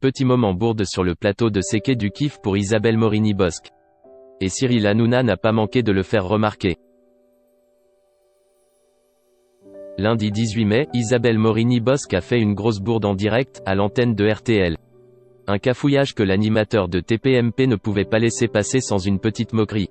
Petit moment bourde sur le plateau de C'est que du kiff pour Isabelle Morini-Bosc. Et Cyril Hanouna n'a pas manqué de le faire remarquer. Lundi 18 mai, Isabelle Morini-Bosc a fait une grosse bourde en direct, à l'antenne de RTL. Un cafouillage que l'animateur de TPMP ne pouvait pas laisser passer sans une petite moquerie.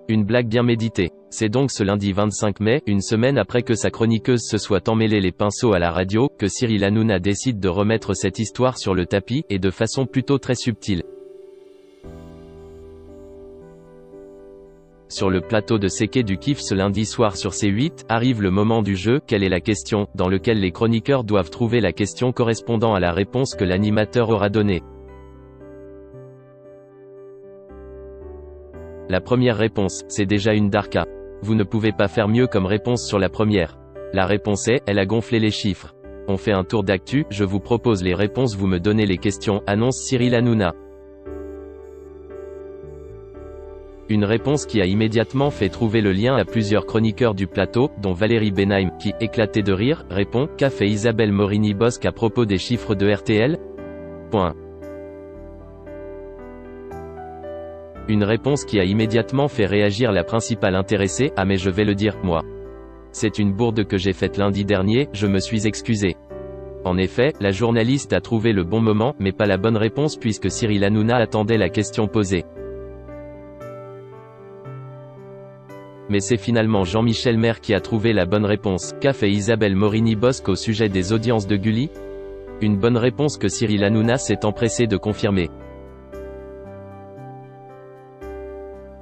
Une blague bien méditée. C'est donc ce lundi 25 mai, une semaine après que sa chroniqueuse se soit emmêlé les pinceaux à la radio, que Cyril Hanouna décide de remettre cette histoire sur le tapis, et de façon plutôt très subtile. Sur le plateau de C'est que du kiff ce lundi soir sur C8, arrive le moment du jeu, quelle est la question, dans lequel les chroniqueurs doivent trouver la question correspondant à la réponse que l'animateur aura donnée. La première réponse, c'est déjà une darka. Vous ne pouvez pas faire mieux comme réponse sur la première. La réponse est, elle a gonflé les chiffres. On fait un tour d'actu, je vous propose les réponses, vous me donnez les questions, annonce Cyril Hanouna. Une réponse qui a immédiatement fait trouver le lien à plusieurs chroniqueurs du plateau, dont Valérie Benheim, qui, éclaté de rire, répond « Qu'a fait Isabelle Morini-Bosc à propos des chiffres de RTL ?» Une réponse qui a immédiatement fait réagir la principale intéressée « Ah mais je vais le dire, moi. C'est une bourde que j'ai faite lundi dernier, je me suis excusé. » En effet, la journaliste a trouvé le bon moment, mais pas la bonne réponse puisque Cyril Hanouna attendait la question posée. Mais c'est finalement Jean-Michel Maire qui a trouvé la bonne réponse. Qu'a fait Isabelle Morini-Bosc au sujet des audiences de Gulli? Une bonne réponse que Cyril Hanouna s'est empressé de confirmer.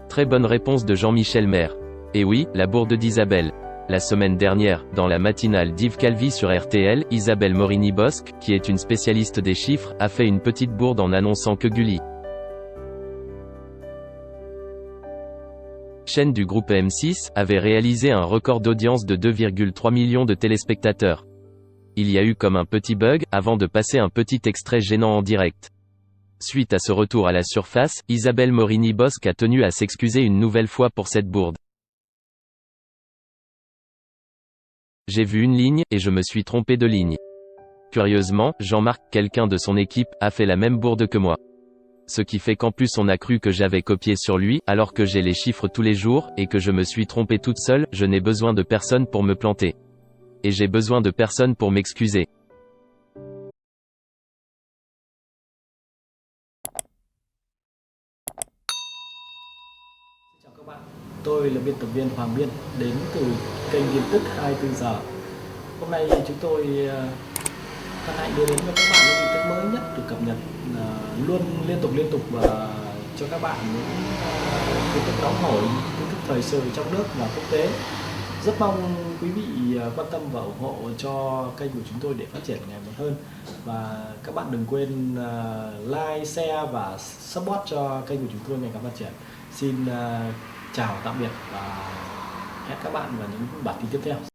Très bonne réponse de Jean-Michel Maire. Et oui, la bourde d'Isabelle. La semaine dernière, dans la matinale d'Yves Calvi sur RTL, Isabelle Morini-Bosc, qui est une spécialiste des chiffres, a fait une petite bourde en annonçant que Gulli, chaîne du groupe M6, avait réalisé un record d'audience de 2,3 millions de téléspectateurs. Il y a eu comme un petit bug, avant de passer un petit extrait gênant en direct. Suite à ce retour à la surface, Isabelle Morini-Bosc a tenu à s'excuser une nouvelle fois pour cette bourde. J'ai vu une ligne, et je me suis trompé de ligne. Curieusement, Jean-Marc, quelqu'un de son équipe, a fait la même bourde que moi. Ce qui fait qu'en plus on a cru que j'avais copié sur lui, alors que j'ai les chiffres tous les jours, et que je me suis trompé toute seule, je n'ai besoin de personne pour me planter. Et j'ai besoin de personne pour m'excuser. Chào các bạn, tôi là biên tập viên Hoàng Biên, đến từ kênh tin tức 24 giờ. Hôm nay chúng tôi hân hạnh đưa đến cho các bạn những tin tức mới nhất được cập nhật luôn liên tục và cho các bạn những tin tức nóng hổi, tin tức thời sự trong nước và quốc tế. Rất mong quý vị quan tâm và ủng hộ cho kênh của chúng tôi để phát triển ngày một hơn. Và các bạn đừng quên like, share và support cho kênh của chúng tôi ngày càng phát triển. Xin chào tạm biệt và hẹn các bạn vào những bản tin tiếp theo.